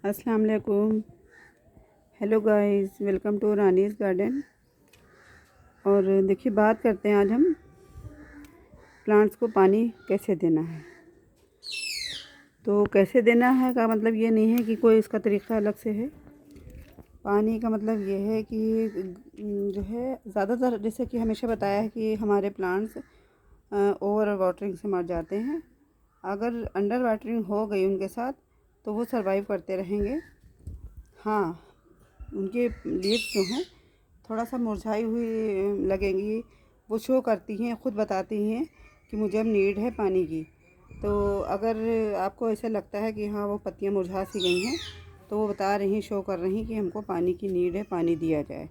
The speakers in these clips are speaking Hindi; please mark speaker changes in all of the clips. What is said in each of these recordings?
Speaker 1: अस्सलाम वालेकुम। Hello guys, welcome to Rani's garden. और देखिए, बात करते हैं आज हम प्लांट्स को पानी कैसे देना है। तो कैसे देना है का मतलब ये नहीं है कि कोई इसका तरीक़ा अलग से है। पानी का मतलब ये है कि जो है ज़्यादातर, जैसे कि हमेशा बताया है कि हमारे प्लांट्स ओवर वाटरिंग से मर जाते हैं। अगर अंडर वाटरिंग हो गई उनके साथ तो वो सर्वाइव करते रहेंगे। हाँ, उनके लीव्स जो हैं थोड़ा सा मुरझाई हुई लगेंगी। वो शो करती हैं, ख़ुद बताती हैं कि मुझे अब नीड है पानी की। तो अगर आपको ऐसा लगता है कि हाँ वो पत्तियाँ मुरझा सी गई हैं, तो वो बता रही, शो कर रही कि हमको पानी की नीड है, पानी दिया जाए।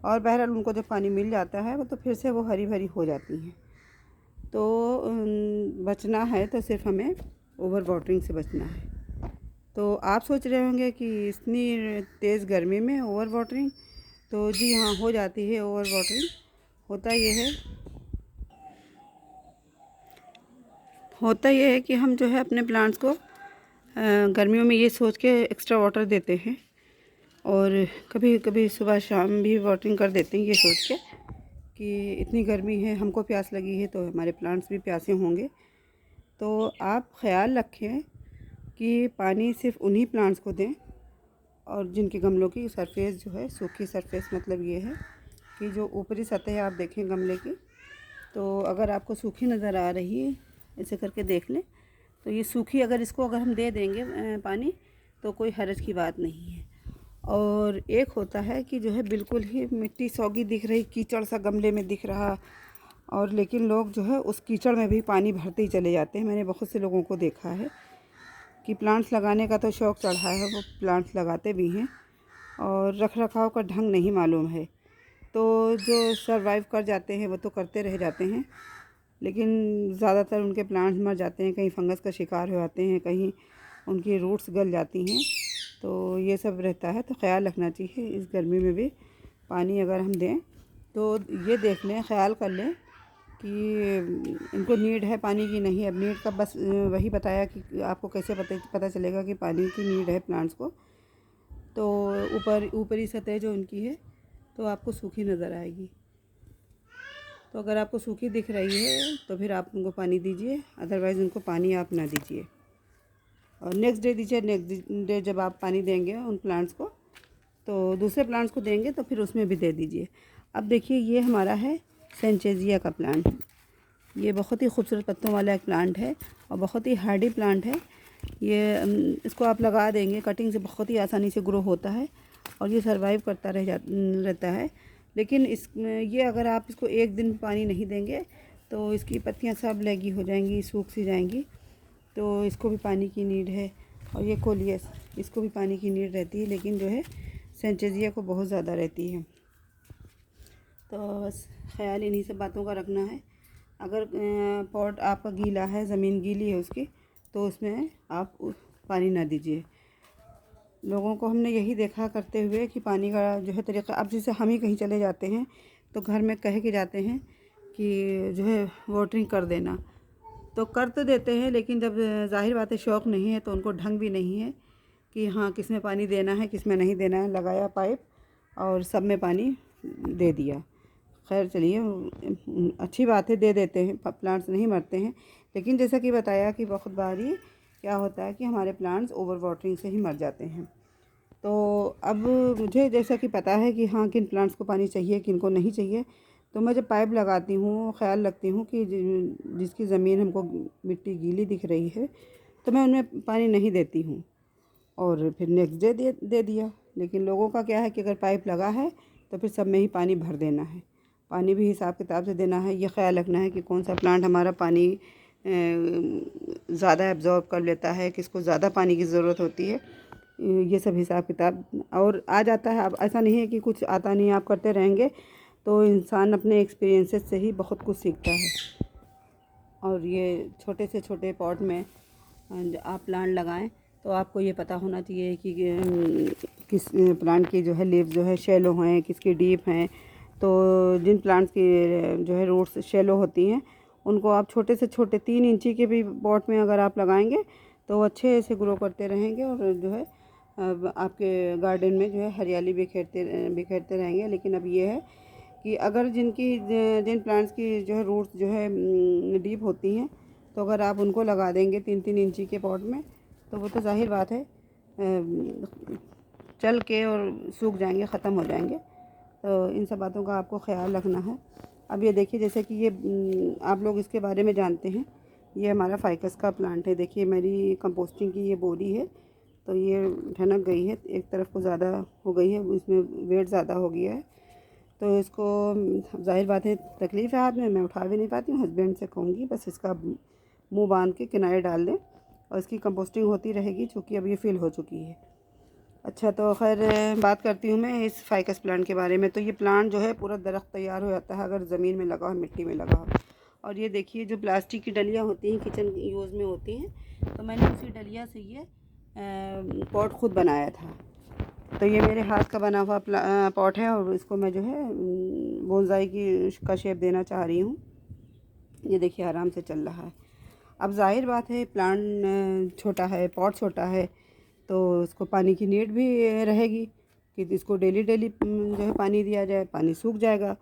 Speaker 1: और बहरहाल उनको जब पानी मिल जाता है वो तो फिर से वो हरी भरी हो जाती हैं। तो बचना है तो सिर्फ हमें ओवर वाटरिंग से बचना है। तो आप सोच रहे होंगे कि इतनी तेज़ गर्मी में ओवर वाटरिंग, तो जी हाँ, हो जाती है ओवर वाटरिंग। होता ये है कि हम जो है अपने प्लांट्स को गर्मियों में ये सोच के एक्स्ट्रा वाटर देते हैं, और कभी कभी सुबह शाम भी वाटरिंग कर देते हैं ये सोच के कि इतनी गर्मी है, हमको प्यास लगी है तो हमारे प्लांट्स भी प्यासे होंगे। तो आप ख़याल रखें कि पानी सिर्फ उन्हीं प्लांट्स को दें और जिनके गमलों की सरफेस जो है सूखी सरफेस, मतलब ये है कि जो ऊपरी सतह आप देखें गमले की, तो अगर आपको सूखी नज़र आ रही है, ऐसे करके देख लें तो ये सूखी, अगर इसको अगर हम दे देंगे पानी तो कोई हर्ज की बात नहीं है। और एक होता है कि जो है बिल्कुल ही मिट्टी सौगी दिख रही, कीचड़ सा गमले में दिख रहा, और लेकिन लोग जो है उस कीचड़ में भी पानी भरते ही चले जाते हैं। मैंने बहुत से लोगों को देखा है कि प्लांट्स लगाने का तो शौक़ चढ़ा है, वो प्लांट्स लगाते भी हैं और रख रखाव का ढंग नहीं मालूम है। तो जो सरवाइव कर जाते हैं वो तो करते रह जाते हैं, लेकिन ज़्यादातर उनके प्लांट्स मर जाते हैं। कहीं फंगस का शिकार हो जाते हैं, कहीं उनकी रूट्स गल जाती हैं। तो ये सब रहता है, तो ख़याल रखना चाहिए इस गर्मी में भी पानी अगर हम दें तो ये देख लें, ख़याल कर लें कि इनको नीड है पानी की, नहीं। अब नीड का बस वही बताया कि आपको कैसे पता चलेगा कि पानी की नीड है प्लांट्स को। तो ऊपरी सतह जो उनकी है तो आपको सूखी नज़र आएगी। तो अगर आपको सूखी दिख रही है तो फिर आप उनको पानी दीजिए, अदरवाइज़ उनको पानी आप ना दीजिए। और नेक्स्ट डे दीजिए। नेक्स्ट डे जब आप पानी देंगे उन प्लांट्स को, तो दूसरे प्लांट्स को देंगे तो फिर उसमें भी दे दीजिए। अब देखिए, ये हमारा है सेंचेजिया का प्लांट। ये बहुत ही खूबसूरत पत्तों वाला एक प्लांट है और बहुत ही हार्डी प्लांट है। ये इसको आप लगा देंगे, कटिंग से बहुत ही आसानी से ग्रो होता है और ये सर्वाइव करता रहता है। लेकिन ये अगर आप इसको एक दिन पानी नहीं देंगे तो इसकी पत्तियां सब लगी हो जाएंगी, सूख सी जाएंगी। तो इसको भी पानी की नीड है। और ये कोलियस, इसको भी पानी की नीड रहती है, लेकिन जो है सेंचेजिया को बहुत ज़्यादा रहती है। तो बस ख्याल इन्हीं सब बातों का रखना है। अगर पॉट आपका गीला है, ज़मीन गीली है उसकी, तो उसमें आप पानी ना दीजिए। लोगों को हमने यही देखा करते हुए कि पानी का जो है तरीक़ा, अब जैसे हम ही कहीं चले जाते हैं तो घर में कह के जाते हैं कि जो है वाटरिंग कर देना, तो कर तो देते हैं, लेकिन जब ज़ाहिर बात है शौक़ नहीं है तो उनको ढंग भी नहीं है कि हाँ किस में पानी देना है, किस में नहीं देना है। लगाया पाइप और सब में पानी दे दिया। खैर चलिए, अच्छी बात है, दे देते हैं, प्लांट्स नहीं मरते हैं। लेकिन जैसा कि बताया कि बहुत बारी क्या होता है कि हमारे प्लांट्स ओवर वाटरिंग से ही मर जाते हैं। तो अब मुझे जैसा कि पता है कि हाँ किन प्लांट्स को पानी चाहिए, किन को नहीं चाहिए, तो मैं जब पाइप लगाती हूँ ख़याल रखती हूँ कि जिसकी ज़मीन हमको मिट्टी गीली दिख रही है तो मैं उनमें पानी नहीं देती हूँ, और फिर नेक्स्ट डे दे दिया। लेकिन लोगों का क्या है कि अगर पाइप लगा है तो फिर सब में ही पानी भर देना है। पानी भी हिसाब किताब से देना है। ये ख़याल रखना है कि कौन सा प्लांट हमारा पानी ज़्यादा एब्ज़ॉर्ब कर लेता है, किसको ज़्यादा पानी की ज़रूरत होती है। ये सब हिसाब किताब और आ जाता है। अब ऐसा नहीं है कि कुछ आता नहीं, आप करते रहेंगे तो इंसान अपने एक्सपीरियंसेस से ही बहुत कुछ सीखता है। और ये छोटे से छोटे पॉट में आप प्लांट लगाएं तो आपको ये पता होना चाहिए कि किस प्लांट की जो है लीव्स जो है शैलो हैं, किसकी डीप हैं। तो जिन प्लांट्स की जो है रूट्स शैलो होती हैं उनको आप छोटे से छोटे 3 इंची के भी पॉट में अगर आप लगाएंगे तो अच्छे से ग्रो करते रहेंगे और जो है आपके गार्डन में जो है हरियाली बिखेरते रहेंगे। लेकिन अब ये है कि अगर जिन प्लांट्स की जो है रूट्स जो है डीप होती हैं, तो अगर आप उनको लगा देंगे 3-3 इंची के पॉट में, तो वो तो जाहिर बात है चल के और सूख जाएंगे, ख़त्म हो जाएंगे। तो इन सब बातों का आपको ख्याल रखना है। अब ये देखिए, जैसे कि ये आप लोग इसके बारे में जानते हैं, ये हमारा फाइकस का प्लांट है। देखिए मेरी कंपोस्टिंग की ये बोरी है, तो ये ठनक गई है, एक तरफ को ज़्यादा हो गई है, इसमें वेट ज़्यादा हो गया है। तो इसको जाहिर बात है तकलीफ़ है हाथ में, मैं उठा भी नहीं पाती हूँ। हस्बैंड से कहूँगी बस इसका मुंह बांध के किनारे डाल दें और इसकी कंपोस्टिंग होती रहेगी, चूँकि अब ये फिल हो चुकी है। अच्छा, तो खैर बात करती हूँ मैं इस फाइकस प्लांट के बारे में। तो ये प्लांट जो है पूरा दरख्त तैयार हो जाता है अगर ज़मीन में लगा हो, मिट्टी में लगा हो। और ये देखिए जो प्लास्टिक की डलियाँ होती हैं किचन यूज़ में होती हैं, तो मैंने उसी डलिया से ये पॉट ख़ुद बनाया था। तो ये मेरे हाथ का बना हुआ पॉट है और इसको मैं जो है बोनसाई का शेप देना चाह रही हूँ। ये देखिए आराम से चल रहा है। अब जाहिर बात है प्लांट छोटा है, पॉट छोटा है, तो इसको पानी की नीड भी रहेगी कि इसको डेली जो है पानी दिया जाए, पानी सूख जाएगा।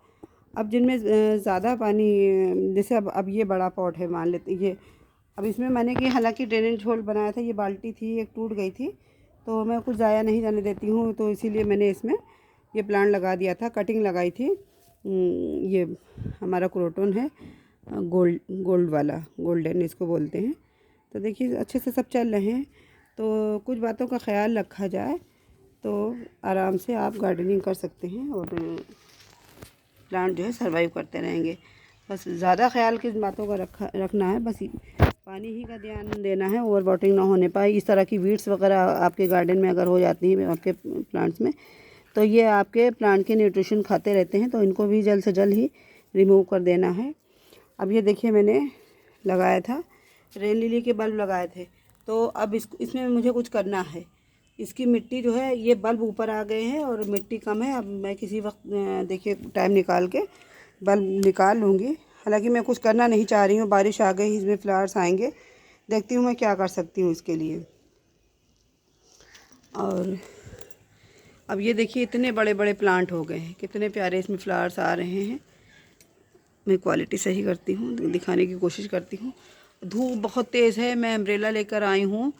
Speaker 1: अब जिनमें ज़्यादा पानी, जैसे अब ये बड़ा पॉट है मान लेते ये, अब इसमें मैंने कि हालांकि ड्रेनेज होल बनाया था, ये बाल्टी थी एक टूट गई थी, तो मैं कुछ ज़ाया नहीं जाने देती हूँ, तो इसीलिए मैंने इसमें ये प्लांट लगा दिया था, कटिंग लगाई थी। ये हमारा क्रोटन है, गोल्ड वाला, गोल्डन इसको बोलते हैं। तो देखिए अच्छे से सब चल रहे हैं। तो कुछ बातों का ख्याल रखा जाए तो आराम से आप गार्डनिंग कर सकते हैं और प्लांट जो है सर्वाइव करते रहेंगे। बस ज़्यादा ख्याल किस बातों का रखना है, बस पानी ही का ध्यान देना है, ओवर वाटरिंग ना होने पाए। इस तरह की वीड्स वगैरह आपके गार्डन में अगर हो जाती हैं आपके प्लांट्स में, तो ये आपके प्लांट के न्यूट्रिशन खाते रहते हैं, तो इनको भी जल्द से जल्द ही रिमूव कर देना है। अब ये देखिए मैंने लगाया था, रेन लिली के बल्ब लगाए थे, तो अब इसमें मुझे कुछ करना है। इसकी मिट्टी जो है, ये बल्ब ऊपर आ गए हैं और मिट्टी कम है। अब मैं किसी वक्त देखिए टाइम निकाल के बल्ब निकाल लूँगी। हालांकि मैं कुछ करना नहीं चाह रही हूँ, बारिश आ गई, इसमें फ्लावर्स आएंगे, देखती हूँ मैं क्या कर सकती हूँ इसके लिए। और अब ये देखिए इतने बड़े बड़े प्लांट हो गए हैं, कितने प्यारे इसमें फ्लावर्स आ रहे हैं। मैं क्वालिटी सही करती हूँ, दिखाने की कोशिश करती हूँ। धूप बहुत तेज़ है, मैं अम्ब्रेला लेकर आई हूँ,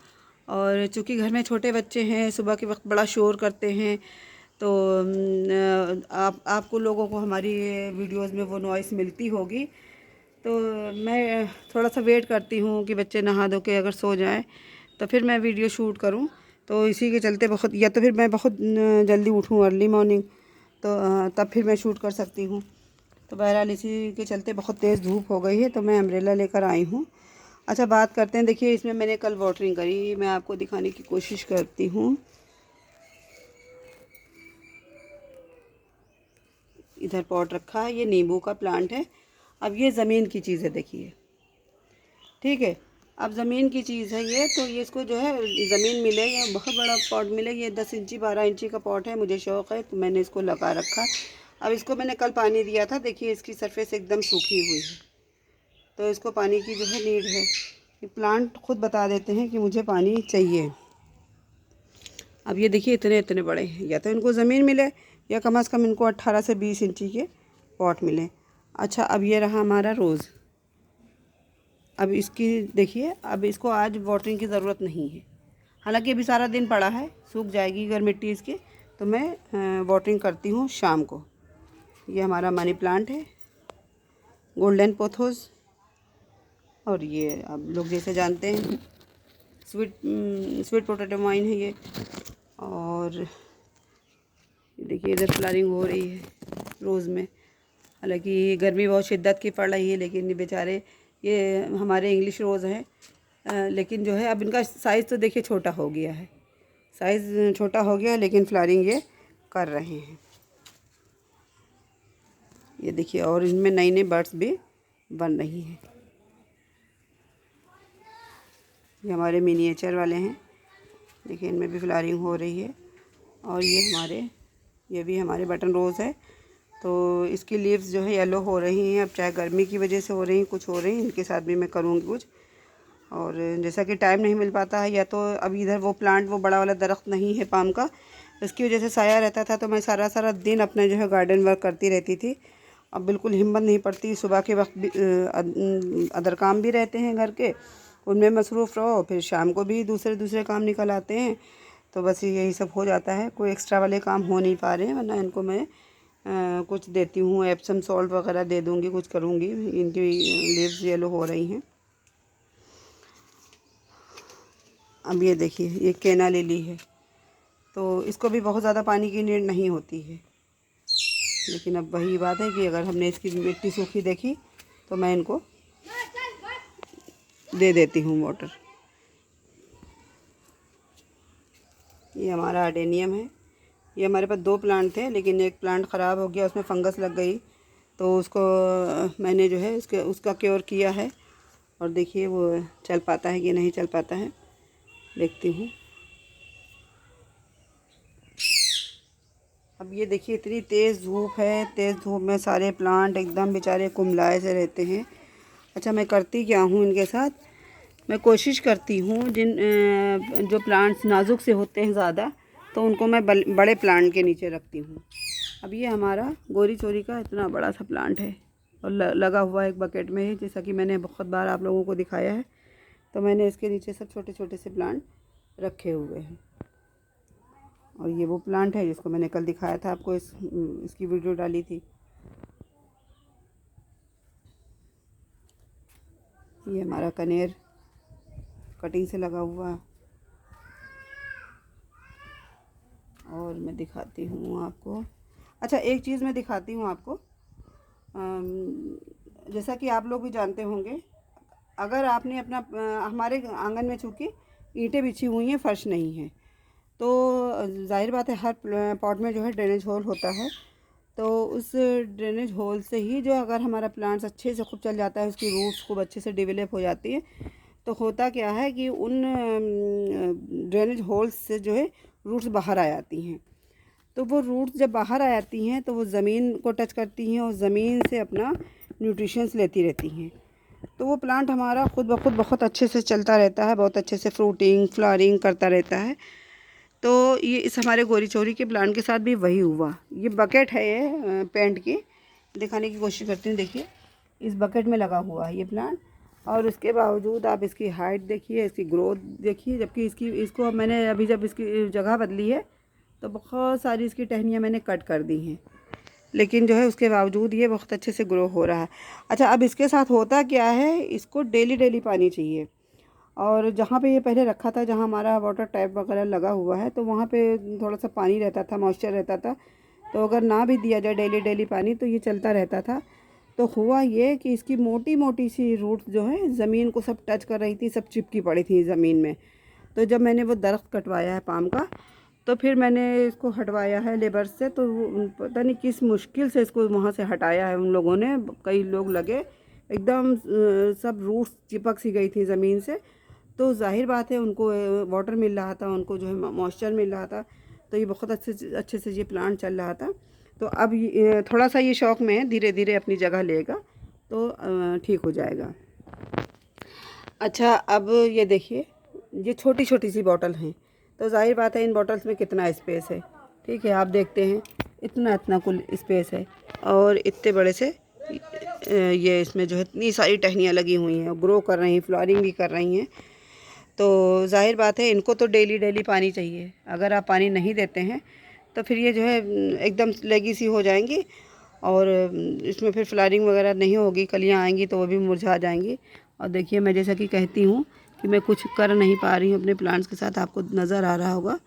Speaker 1: और चूँकि घर में छोटे बच्चे हैं, सुबह के वक्त बड़ा शोर करते हैं, तो आपको लोगों को हमारी वीडियोस में वो नॉइस मिलती होगी। तो मैं थोड़ा सा वेट करती हूँ कि बच्चे नहा धो के अगर सो जाएं, तो फिर मैं वीडियो शूट करूँ। तो इसी के चलते बहुत, या तो फिर मैं बहुत जल्दी उठूँ अर्ली मॉर्निंग, तो तब फिर मैं शूट कर सकती हूँ। तो बहरहाल इसी के चलते बहुत तेज़ धूप हो गई है, तो मैं अम्ब्रेला लेकर आई हूँ। अच्छा, बात करते हैं। देखिए इसमें मैंने कल वाटरिंग करी, मैं आपको दिखाने की कोशिश करती हूँ। इधर पॉट रखा है, ये नींबू का प्लांट है। अब ये ज़मीन की चीज़ है, देखिए, ठीक है। अब ज़मीन की चीज़ है ये, तो ये इसको जो है ज़मीन मिले या बहुत बड़ा पॉट मिले, ये 10 इंची 12 इंची का पॉट है, मुझे शौक़ है तो मैंने इसको लगा रखा। अब इसको मैंने कल पानी दिया था, देखिए इसकी सरफेस एकदम सूखी हुई है, तो इसको पानी की जो है नीड है। ये प्लांट खुद बता देते हैं कि मुझे पानी चाहिए। अब ये देखिए इतने इतने बड़े हैं, या तो इनको ज़मीन मिले या कम से कम इनको 18 से 20 इंची के पॉट मिले। अच्छा, अब ये रहा हमारा रोज़। अब इसकी देखिए, अब इसको आज वाटरिंग की ज़रूरत नहीं है, हालांकि अभी सारा दिन पड़ा है, सूख जाएगी अगर मिट्टी इसकी, तो मैं वाटरिंग करती हूँ शाम को। ये हमारा मनी प्लांट है, गोल्डन पोथोस, और ये आप लोग जैसे जानते हैं स्वीट पोटैटो वाइन है ये। और देखिए इधर फ्लावरिंग हो रही है रोज़ में, हालांकि गर्मी बहुत शिद्दत की पड़ रही है, लेकिन ये बेचारे, ये हमारे इंग्लिश रोज़ हैं, लेकिन जो है अब इनका साइज़ तो देखिए छोटा हो गया है, साइज़ छोटा हो गया, लेकिन फ्लावरिंग ये कर रहे हैं। ये देखिए, और इनमें नई नई बर्ड्स भी बन रही हैं। ये हमारे मिनिएचर वाले हैं, देखिए इनमें भी फ्लावरिंग हो रही है। और ये भी हमारे बटन रोज़ है, तो इसकी लीव्स जो है येलो हो रही हैं। अब चाहे गर्मी की वजह से हो रही हैं, कुछ हो रही हैं, इनके साथ भी मैं करूँगी कुछ। और जैसा कि टाइम नहीं मिल पाता है, या तो अब इधर वो प्लांट, वो बड़ा वाला दरख्त नहीं है पाम का, इसकी वजह से साया रहता था, तो मैं सारा सारा दिन अपना जो है गार्डन वर्क करती रहती थी। अब बिल्कुल हिम्मत नहीं पड़ती, सुबह के वक्त भी अदर काम भी रहते हैं घर के, उनमें मसरूफ़ रहो, फिर शाम को भी दूसरे दूसरे काम निकल आते हैं, तो बस यही सब हो जाता है। कोई एक्स्ट्रा वाले काम हो नहीं पा रहे हैं, वरना इनको मैं कुछ देती हूँ, एप्सम सॉल्ट वगैरह दे दूँगी, कुछ करूँगी। इनकी लीव्स येलो हो रही हैं। अब ये देखिए, ये केना लिली है, तो इसको भी बहुत ज़्यादा पानी की नीड नहीं होती है, लेकिन अब वही बात है कि अगर हमने इसकी मिट्टी सूखी देखी तो मैं इनको दे देती हूँ वाटर। ये हमारा अडेनियम है। ये हमारे पास 2 प्लांट थे, लेकिन एक प्लांट ख़राब हो गया, उसमें फंगस लग गई, तो उसको मैंने जो है उसका क्योर किया है। और देखिए वो चल पाता है कि नहीं चल पाता है, देखती हूँ। अब ये देखिए, इतनी तेज़ धूप है, तेज़ धूप में सारे प्लांट एकदम बेचारे कुम्हलाए से रहते हैं। अच्छा, मैं करती क्या हूँ इनके साथ, मैं कोशिश करती हूँ जो प्लांट्स नाजुक से होते हैं ज़्यादा, तो उनको मैं बड़े प्लांट के नीचे रखती हूँ। अब ये हमारा गोरी चोरी का इतना बड़ा सा प्लांट है, और लगा हुआ एक बकेट में है, जैसा कि मैंने बहुत बार आप लोगों को दिखाया है। तो मैंने इसके नीचे सब छोटे छोटे से प्लांट रखे हुए हैं। और ये वो प्लांट है जिसको मैंने कल दिखाया था आपको, इसकी वीडियो डाली थी। ये हमारा कनेर कटिंग से लगा हुआ है। और मैं दिखाती हूँ आपको, अच्छा एक चीज़ मैं दिखाती हूँ आपको। जैसा कि आप लोग भी जानते होंगे, अगर आपने अपना हमारे आंगन में चूँकि ईंटें बिछी हुई हैं, फर्श नहीं है, तो जाहिर बात है हर पॉट में जो है ड्रेनेज होल होता है। तो उस ड्रेनेज होल से ही जो अगर हमारा प्लांट्स अच्छे से खूब चल जाता है, उसकी रूट्स खूब अच्छे से डेवलप हो जाती है, तो होता क्या है कि उन ड्रेनेज होल्स से जो है रूट्स बाहर आ जाती हैं। तो वो रूट्स जब बाहर आ जाती हैं तो वो ज़मीन को टच करती हैं और ज़मीन से अपना न्यूट्रिशंस लेती रहती हैं। तो वो प्लांट हमारा खुद ब खुद बहुत अच्छे से चलता रहता है, बहुत अच्छे से फ्रूटिंग फ्लावरिंग करता रहता है। तो ये इस हमारे गोरी चोरी के प्लांट के साथ भी वही हुआ। ये बकेट है, ये पेंट की, दिखाने की कोशिश करती हूँ। देखिए, इस बकेट में लगा हुआ है ये प्लांट, और उसके बावजूद आप इसकी हाइट देखिए, इसकी ग्रोथ देखिए। जबकि इसको मैंने अभी जब इसकी जगह बदली है तो बहुत सारी इसकी टहनियाँ मैंने कट कर दी हैं, लेकिन जो है उसके बावजूद ये बहुत अच्छे से ग्रो हो रहा है। अच्छा, अब इसके साथ होता क्या है, इसको डेली डेली पानी चाहिए। और जहाँ पे ये पहले रखा था, जहाँ हमारा वाटर टैप वगैरह लगा हुआ है, तो वहाँ पे थोड़ा सा पानी रहता था, मॉइस्चर रहता था। तो अगर ना भी दिया जाए डेली डेली पानी, तो ये चलता रहता था। तो हुआ ये कि इसकी मोटी मोटी सी रूट्स जो है ज़मीन को सब टच कर रही थी, सब चिपकी पड़ी थी ज़मीन में। तो जब मैंने वो दरख्त कटवाया है पाम का, तो फिर मैंने इसको हटवाया है लेबर से, तो पता नहीं किस मुश्किल से इसको वहाँ से हटाया है उन लोगों ने। कई लोग लगे, एकदम सब रूट्स चिपक सी गई थी ज़मीन से। तो जाहिर बात है उनको वाटर मिल रहा था, उनको जो है मॉइस्चर मिल रहा था, तो ये बहुत अच्छे से ये प्लांट चल रहा था। तो अब थोड़ा सा ये शौक में धीरे धीरे अपनी जगह लेगा, तो ठीक हो जाएगा। अच्छा, अब ये देखिए, ये छोटी छोटी सी बॉटल हैं, तो जाहिर बात है इन बॉटल्स में कितना स्पेस है। ठीक है, आप देखते हैं इतना इतना कुल स्पेस है, और इतने बड़े से ये इसमें जो है इतनी सारी टहनियाँ लगी हुई हैं, ग्रो कर रही हैं, फ्लावरिंग भी कर रही हैं। तो जाहिर बात है इनको तो डेली डेली पानी चाहिए। अगर आप पानी नहीं देते हैं तो फिर ये जो है एकदम लेगी सी हो जाएंगी, और इसमें फिर फ्लावरिंग वगैरह नहीं होगी, कलियाँ आएंगी तो वो भी मुरझा जाएंगी। और देखिए, मैं जैसा कि कहती हूँ कि मैं कुछ कर नहीं पा रही हूँ अपने प्लांट्स के साथ, आपको नज़र आ रहा होगा।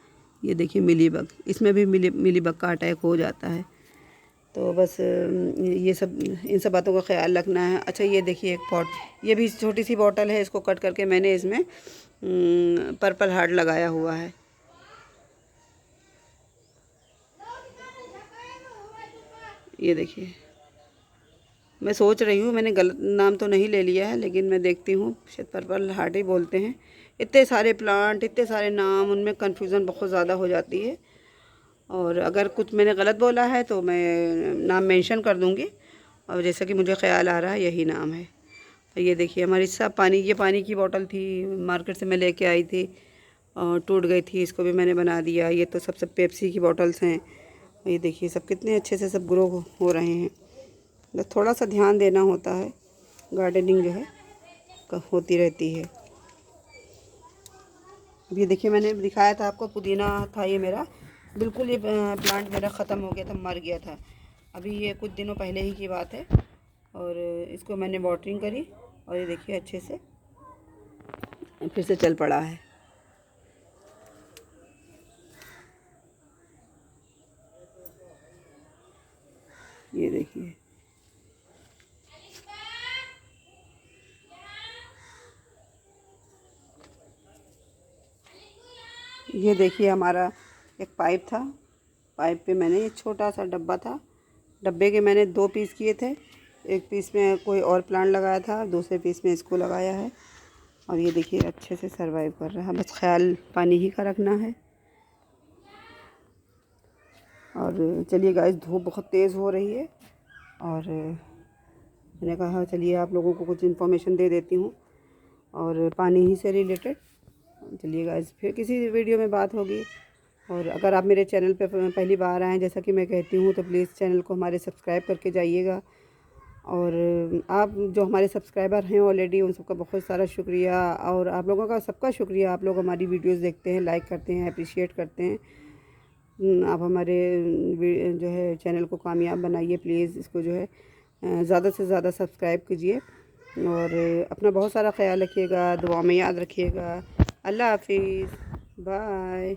Speaker 1: ये देखिए मिलीबग, इसमें भी मिलीबग का अटैक हो जाता है। तो बस ये सब, इन सब बातों का ख्याल रखना है। अच्छा, ये देखिए एक पॉट, ये भी छोटी सी बॉटल है, इसको कट करके मैंने इसमें पर्पल हार्ट लगाया हुआ है। ये देखिए, मैं सोच रही हूँ मैंने गलत नाम तो नहीं ले लिया है, लेकिन मैं देखती हूँ शायद पर्पल हार्ट ही बोलते हैं। इतने सारे प्लांट, इतने सारे नाम, उनमें कन्फ्यूज़न बहुत ज़्यादा हो जाती है। और अगर कुछ मैंने गलत बोला है तो मैं नाम मेंशन कर दूँगी, और जैसा कि मुझे ख़्याल आ रहा है यही नाम है। ये देखिए हमारी सब पानी, ये पानी की बोतल थी, मार्केट से मैं लेके आई थी और टूट गई थी, इसको भी मैंने बना दिया। ये तो सब पेप्सी की बोतल्स हैं। ये देखिए सब कितने अच्छे से सब ग्रो हो रहे हैं। बस थोड़ा सा ध्यान देना होता है, गार्डनिंग जो है होती रहती है। अब ये देखिए मैंने दिखाया था आपको, पुदीना था ये मेरा, बिल्कुल ये प्लांट मेरा ख़त्म हो गया था, मर गया था। अभी ये कुछ दिनों पहले ही की बात है और इसको मैंने वाटरिंग करी और ये देखिए अच्छे से फिर से चल पड़ा है। ये देखिए ये देखिए हमारा एक पाइप था, पाइप पे मैंने ये छोटा सा डब्बा था, डब्बे के मैंने 2 पीस किए थे। एक पीस में कोई और प्लांट लगाया था, दूसरे पीस में इसको लगाया है और ये देखिए अच्छे से सरवाइव कर रहा है। बस ख्याल पानी ही का रखना है। और चलिए गाइस, धूप बहुत तेज़ हो रही है और मैंने कहा चलिए आप लोगों को कुछ इन्फॉर्मेशन दे देती हूँ और पानी ही से रिलेटेड। चलिए गाइस, फिर किसी वीडियो में बात होगी। और अगर आप मेरे चैनल पे पहली बार आएँ, जैसा कि मैं कहती हूँ, तो प्लीज़ चैनल को हमारे सब्सक्राइब करके जाइएगा। और आप जो हमारे सब्सक्राइबर हैं ऑलरेडी, उन सबका बहुत सारा शुक्रिया। और आप लोगों का सबका शुक्रिया, आप लोग हमारी वीडियोस देखते हैं, लाइक करते हैं, अप्रिशिएट करते हैं। आप हमारे जो है चैनल को कामयाब बनाइए प्लीज़। इसको जो है ज़्यादा से ज़्यादा सब्सक्राइब कीजिए और अपना बहुत सारा ख्याल रखिएगा, दुआ में याद रखिएगा। अल्लाह हाफिज़, बाय।